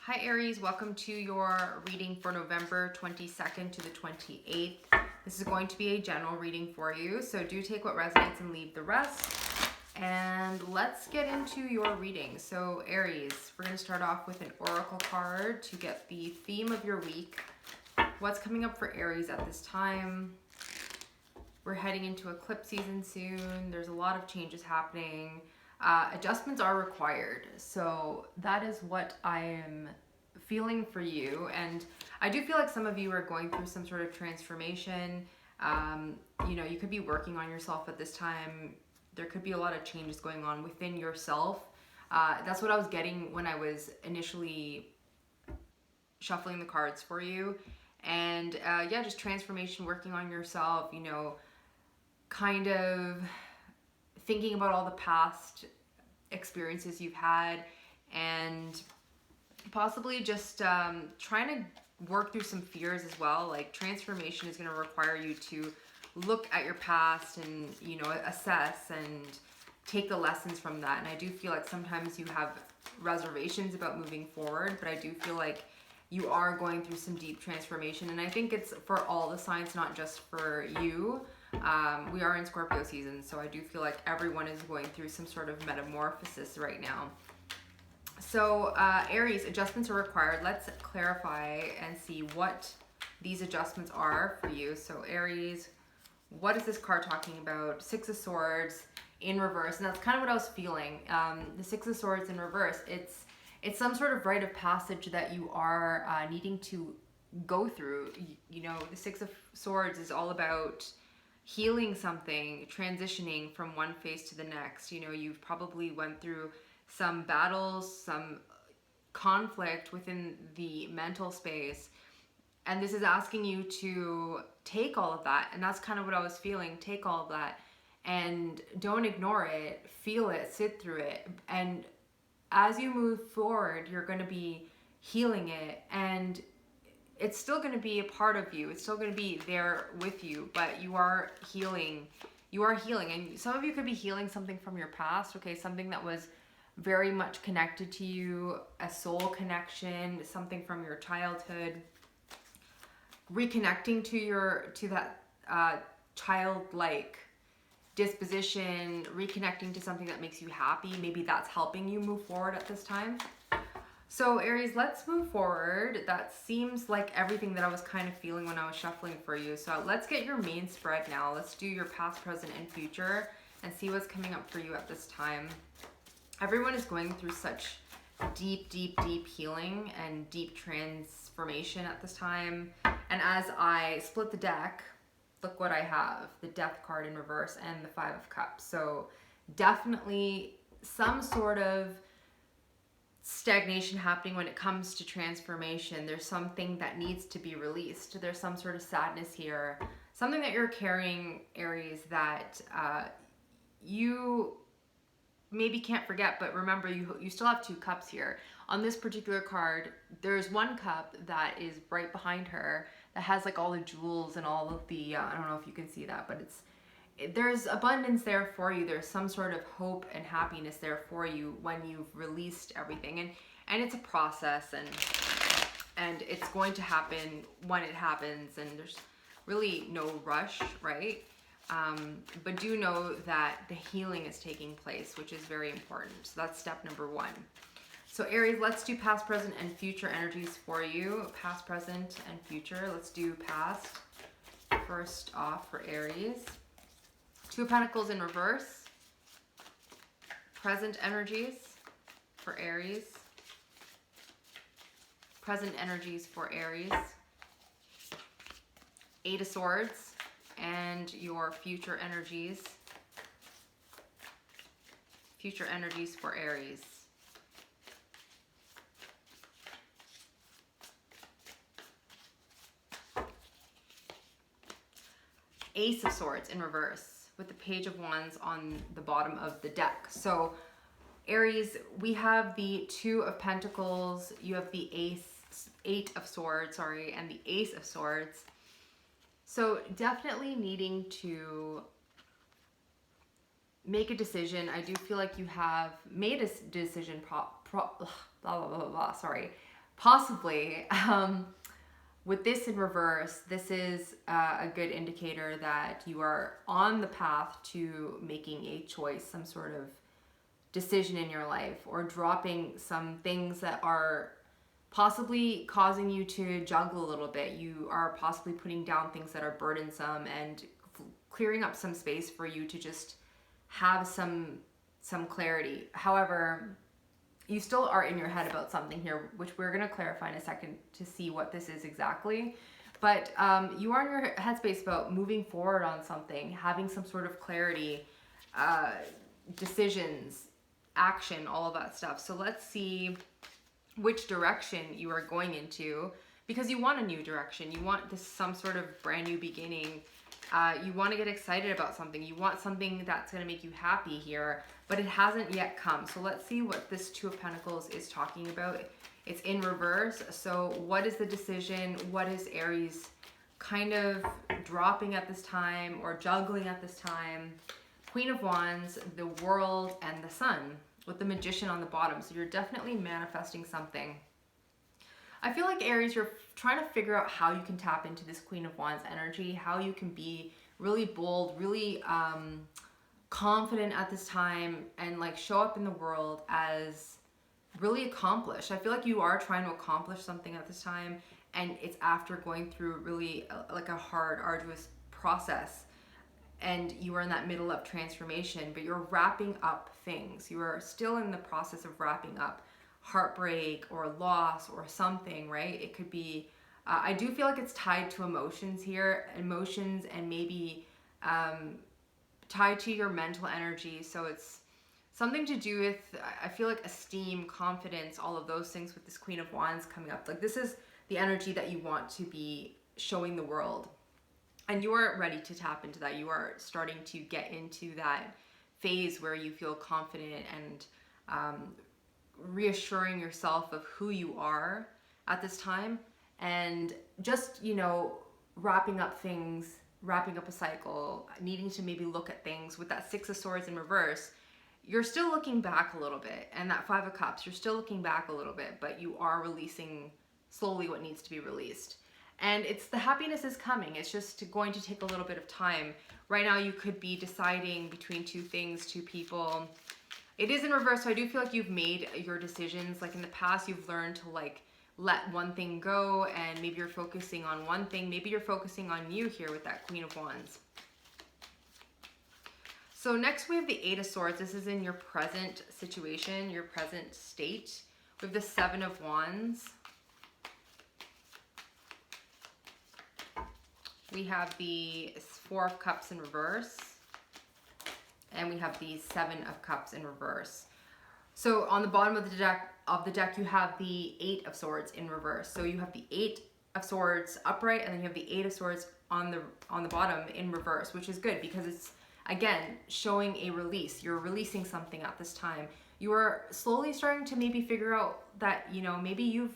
Hi Aries, welcome to your reading for November 22nd to the 28th. This is going to be a general reading for you, so do take what resonates and leave the rest. And let's get into your reading. So Aries, we're going to start off with an oracle card to get the theme of your week. What's coming up for Aries at this time? We're heading into eclipse season soon. There's a lot of changes happening. Adjustments are required. So that is what I am feeling for you. And I do feel like some of you are going through some sort of transformation. You could be working on yourself at this time. There could be a lot of changes going on within yourself. That's what I was getting when I was initially shuffling the cards for you. And just transformation, working on yourself, kind of thinking about all the past experiences you've had and possibly just trying to work through some fears as well. Like transformation is going to require you to look at your past and, assess and take the lessons from that. And I do feel like sometimes you have reservations about moving forward, but I do feel like you are going through some deep transformation. And I think it's for all the signs, not just for you. We are in Scorpio season, so I do feel like everyone is going through some sort of metamorphosis right now. So Aries, adjustments are required. Let's clarify and see what these adjustments are for you. So Aries, what is this card talking about? Six of Swords in reverse, and that's kind of what I was feeling. The Six of Swords in reverse, it's some sort of rite of passage that you are needing to go through. The Six of Swords is all about healing something, transitioning from one phase to the next. You've probably went through some battles, some conflict within the mental space, and this is asking you to take all of that. And that's kind of what I was feeling. Take all of that and don't ignore it. Feel it, sit through it, and as you move forward, you're going to be healing it, and it's still going to be a part of you. It's still going to be there with you, but you are healing. You are healing. And some of you could be healing something from your past, okay? Something that was very much connected to you, a soul connection, something from your childhood. Reconnecting to that childlike disposition, reconnecting to something that makes you happy. Maybe that's helping you move forward at this time. So Aries, let's move forward. That seems like everything that I was kind of feeling when I was shuffling for you. So let's get your main spread now. Let's do your past, present, and future and see what's coming up for you at this time. Everyone is going through such deep, deep, deep healing and deep transformation at this time. And as I split the deck, look what I have. The Death card in reverse and the Five of Cups. So definitely some sort of stagnation happening when it comes to transformation. There's something that needs to be released. There's some sort of sadness here, something that you're carrying, Aries, that you maybe can't forget. But remember, you still have two cups here. On this particular card, there's one cup that is right behind her that has like all the jewels and all of the I don't know if you can see that, but there's abundance there for you. There's some sort of hope and happiness there for you when you've released everything. And it's a process, and it's going to happen when it happens, and there's really no rush, right? But do know that the healing is taking place, which is very important. So that's step number one. So Aries, let's do past, present, and future energies for you. Past, present, and future. Let's do past first off for Aries. Two of Pentacles in reverse. Present energies for Aries. Present energies for Aries. Eight of Swords and your future energies. Future energies for Aries. Ace of Swords in reverse with the Page of Wands on the bottom of the deck. So Aries, we have the Two of Pentacles, you have the Eight of Swords, and the Ace of Swords. So definitely needing to make a decision. I do feel like you have made a decision possibly. With this in reverse, this is a good indicator that you are on the path to making a choice, some sort of decision in your life, or dropping some things that are possibly causing you to juggle a little bit. You are possibly putting down things that are burdensome and clearing up some space for you to just have some clarity. However, you still are in your head about something here, which we're going to clarify in a second to see what this is exactly. But you are in your headspace about moving forward on something, having some sort of clarity, decisions, action, all of that stuff. So let's see which direction you are going into, because you want a new direction. You want this some sort of brand new beginning. You want to get excited about something. You want something that's going to make you happy here, but it hasn't yet come. So let's see what this Two of Pentacles is talking about. It's in reverse. So what is the decision? What is Aries kind of dropping at this time or juggling at this time? Queen of Wands, the World, and the Sun with the Magician on the bottom. So you're definitely manifesting something. I feel like Aries, you're trying to figure out how you can tap into this Queen of Wands energy, how you can be really bold, really confident at this time, and like show up in the world as really accomplished. I feel like you are trying to accomplish something at this time, and it's after going through really like a hard, arduous process, and you are in that middle of transformation, but you're wrapping up things. You are still in the process of wrapping up heartbreak or loss or something, right? It could be, I do feel like it's tied to emotions here, emotions, and maybe tied to your mental energy. So it's something to do with, I feel like esteem, confidence, all of those things with this Queen of Wands coming up. Like this is the energy that you want to be showing the world. And you are ready to tap into that. You are starting to get into that phase where you feel confident and reassuring yourself of who you are at this time, and just, you know, wrapping up things, wrapping up a cycle, needing to maybe look at things. With that Six of Swords in reverse, you're still looking back a little bit, and that Five of Cups, you're still looking back a little bit, but you are releasing slowly what needs to be released. And it's, the happiness is coming. It's just going to take a little bit of time. Right now you could be deciding between two things, two people. It is in reverse, so I do feel like you've made your decisions. Like in the past, you've learned to like let one thing go, and maybe you're focusing on one thing. Maybe you're focusing on you here with that Queen of Wands. So next we have the Eight of Swords. This is in your present situation, your present state. We have the Seven of Wands. We have the Four of Cups in reverse. And we have the Seven of Cups in reverse. So on the bottom of the deck, you have the Eight of Swords in reverse. So you have the Eight of Swords upright, and then you have the Eight of Swords on the bottom in reverse, which is good because it's, again, showing a release. You're releasing something at this time. You are slowly starting to maybe figure out that, you know, maybe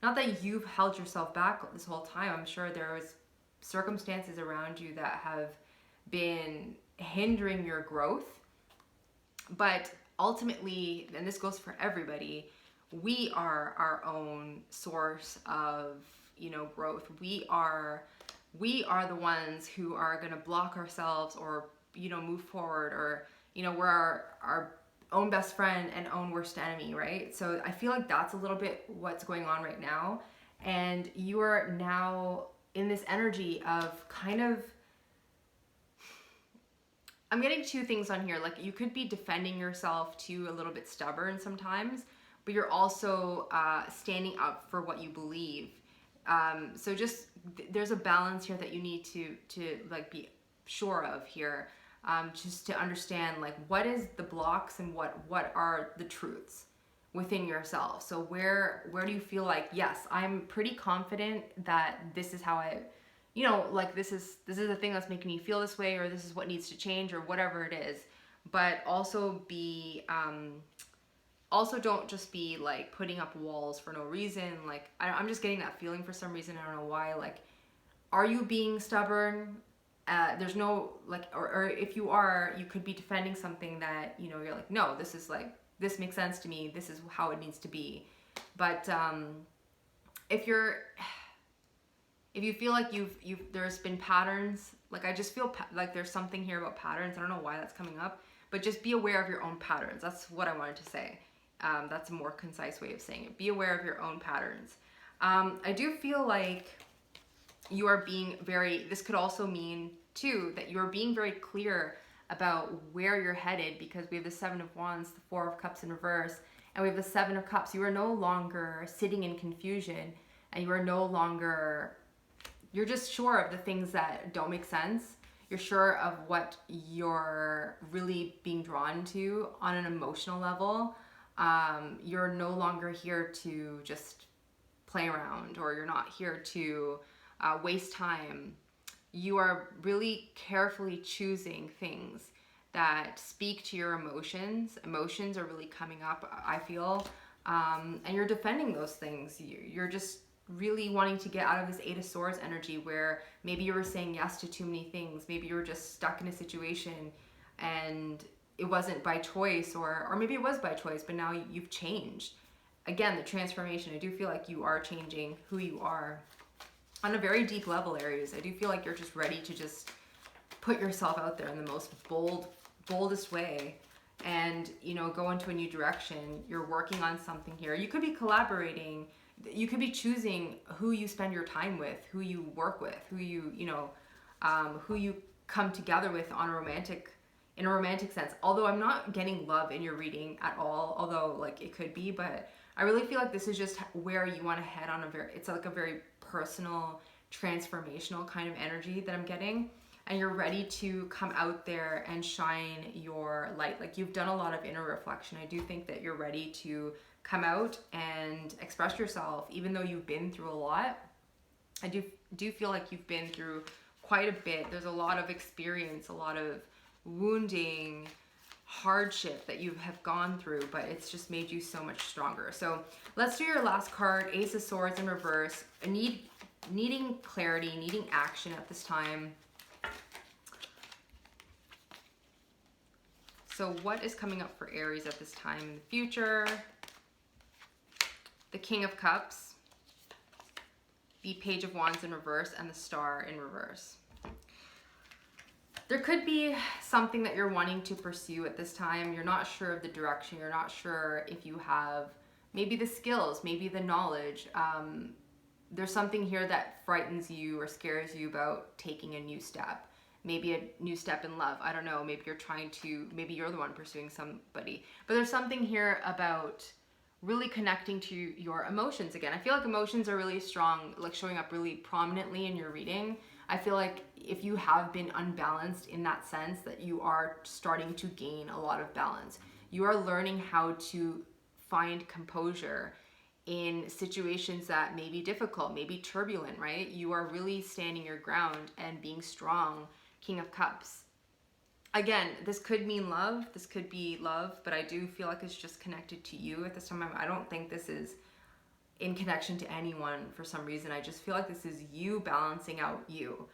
not that you've held yourself back this whole time. I'm sure there was circumstances around you that have been hindering your growth, but ultimately, and this goes for everybody, we are our own source of, you know, growth. We are the ones who are going to block ourselves, or, you know, move forward, or, you know, we're our own best friend and own worst enemy, right? So I feel like that's a little bit what's going on right now, and you are now in this energy of kind of, I'm getting two things on here. Like you could be defending yourself too, a little bit stubborn sometimes, but you're also standing up for what you believe. So just, there's a balance here that you need to like be sure of here, just to understand like what is the blocks and what are the truths within yourself. So where do you feel like, yes, I'm pretty confident that this is how I, you know, like this is the thing that's making me feel this way, or this is what needs to change, or whatever it is. But also be, also don't just be like putting up walls for no reason. Like I'm just getting that feeling for some reason. I don't know why. Like, are you being stubborn? There's no like, or if you are, you could be defending something that, you know, you're like, no, this is like, this makes sense to me. This is how it needs to be. But if you feel like there's been patterns, like I just feel like there's something here about patterns. I don't know why that's coming up, but just be aware of your own patterns. That's what I wanted to say. That's a more concise way of saying it. Be aware of your own patterns. I do feel like you are being this could also mean too that you are being very clear about where you're headed, because we have the Seven of Wands, the Four of Cups in reverse, and we have the Seven of Cups. You are no longer sitting in confusion, and you are no longer, you're just sure of the things that don't make sense. You're sure of what you're really being drawn to on an emotional level. You're no longer here to just play around, or you're not here to waste time. You are really carefully choosing things that speak to your emotions. Emotions are really coming up, I feel, and you're defending those things. You're just really wanting to get out of this Eight of Swords energy, where maybe you were saying yes to too many things. Maybe you were just stuck in a situation and it wasn't by choice, or maybe it was by choice, but now you've changed. Again, the transformation. I do feel like you are changing who you are on a very deep level, Aries. I do feel like you're just ready to just put yourself out there in the most boldest way, and go into a new direction. You're working on something here. You could be collaborating. You could be choosing who you spend your time with, who you work with, who you come together with in a romantic sense. Although I'm not getting love in your reading at all, although like it could be, but I really feel like this is just where you want to head on it's like a very personal, transformational kind of energy that I'm getting. And you're ready to come out there and shine your light. Like you've done a lot of inner reflection. I do think that you're ready to come out and express yourself, even though you've been through a lot. I do feel like you've been through quite a bit. There's a lot of experience, a lot of wounding, hardship that you have gone through, but it's just made you so much stronger. So let's do your last card, Ace of Swords in reverse. Needing clarity, needing action at this time. So what is coming up for Aries at this time in the future? The King of Cups, the Page of Wands in reverse, and the Star in reverse. There could be something that you're wanting to pursue at this time. You're not sure of the direction. You're not sure if you have maybe the skills, maybe the knowledge. There's something here that frightens you or scares you about taking a new step. Maybe a new step in love. I don't know. Maybe you're the one pursuing somebody. But there's something here about really connecting to your emotions again. I feel like emotions are really strong, like showing up really prominently in your reading. I feel like if you have been unbalanced in that sense, that you are starting to gain a lot of balance. You are learning how to find composure in situations that may be difficult, may be turbulent, right? You are really standing your ground and being strong. King of Cups. Again, this could mean love. This could be love, but I do feel like it's just connected to you at this time. I don't think this is in connection to anyone for some reason. I just feel like this is you balancing out you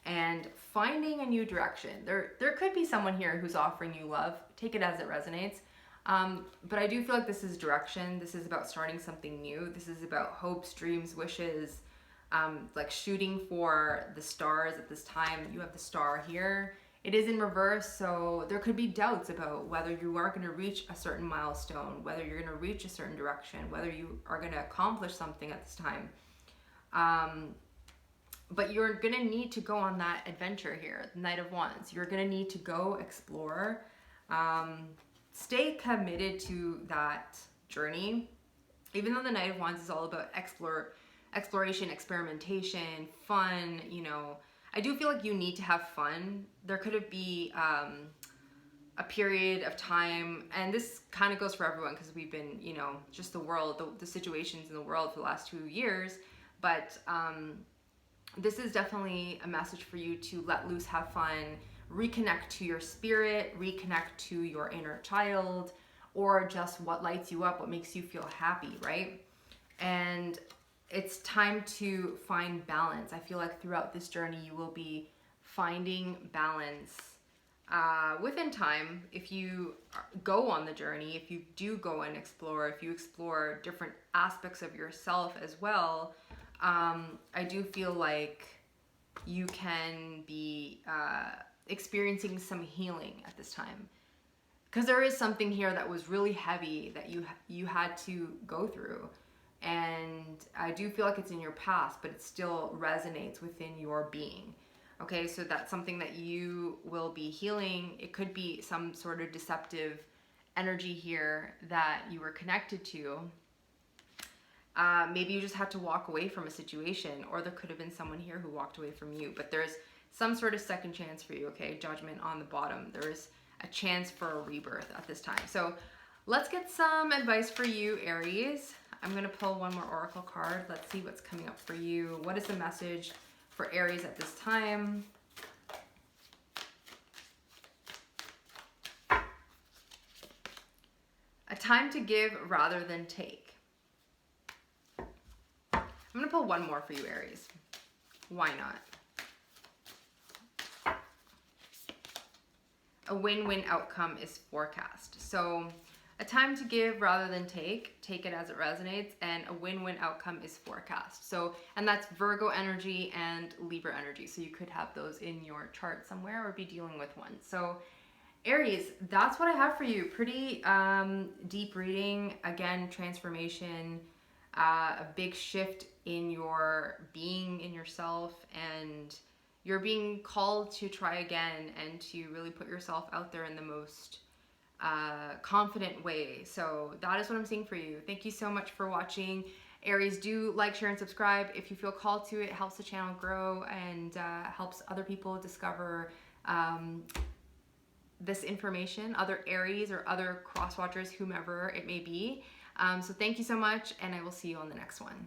and finding a new direction. There could be someone here who's offering you love. Take it as it resonates. But I do feel like this is direction. This is about starting something new. This is about hopes, dreams, wishes, like shooting for the stars at this time. You have the Star here. It is in reverse, so there could be doubts about whether you are going to reach a certain milestone, whether you're going to reach a certain direction, whether you are going to accomplish something at this time. But you're going to need to go on that adventure here, the Knight of Wands. You're going to need to go explore. Stay committed to that journey. Even though the Knight of Wands is all about exploration, experimentation, fun, I do feel like you need to have fun. There could be a period of time, and this kind of goes for everyone because we've been, just the world, the situations in the world for the last 2 years. But this is definitely a message for you to let loose, have fun, reconnect to your spirit, reconnect to your inner child, or just what lights you up, what makes you feel happy, right? And it's time to find balance. I feel like throughout this journey, you will be finding balance within time, if you go on the journey, if you do go and explore, if you explore different aspects of yourself as well, I do feel like you can be experiencing some healing at this time. Because there is something here that was really heavy that you had to go through. And I do feel like it's in your past, but it still resonates within your being. Okay, so that's something that you will be healing. It could be some sort of deceptive energy here that you were connected to. Maybe you just had to walk away from a situation, or there could have been someone here who walked away from you. But there's some sort of second chance for you, okay? Judgment on the bottom. There is a chance for a rebirth at this time. So let's get some advice for you, Aries. I'm going to pull one more oracle card. Let's see what's coming up for you. What is the message for Aries at this time? A time to give rather than take. I'm going to pull one more for you, Aries. Why not? A win-win outcome is forecast. So a time to give rather than take it as it resonates, and a win-win outcome is forecast. So, and that's Virgo energy and Libra energy. So you could have those in your chart somewhere or be dealing with one. So Aries, that's what I have for you. Pretty deep reading. Again, transformation, a big shift in your being, in yourself, and you're being called to try again and to really put yourself out there in the most confident way. So that is what I'm seeing for you. Thank you so much for watching. Aries, do like, share, and subscribe if you feel called to. It helps the channel grow and helps other people discover this information, other Aries or other cross watchers, whomever it may be. So thank you so much, and I will see you on the next one.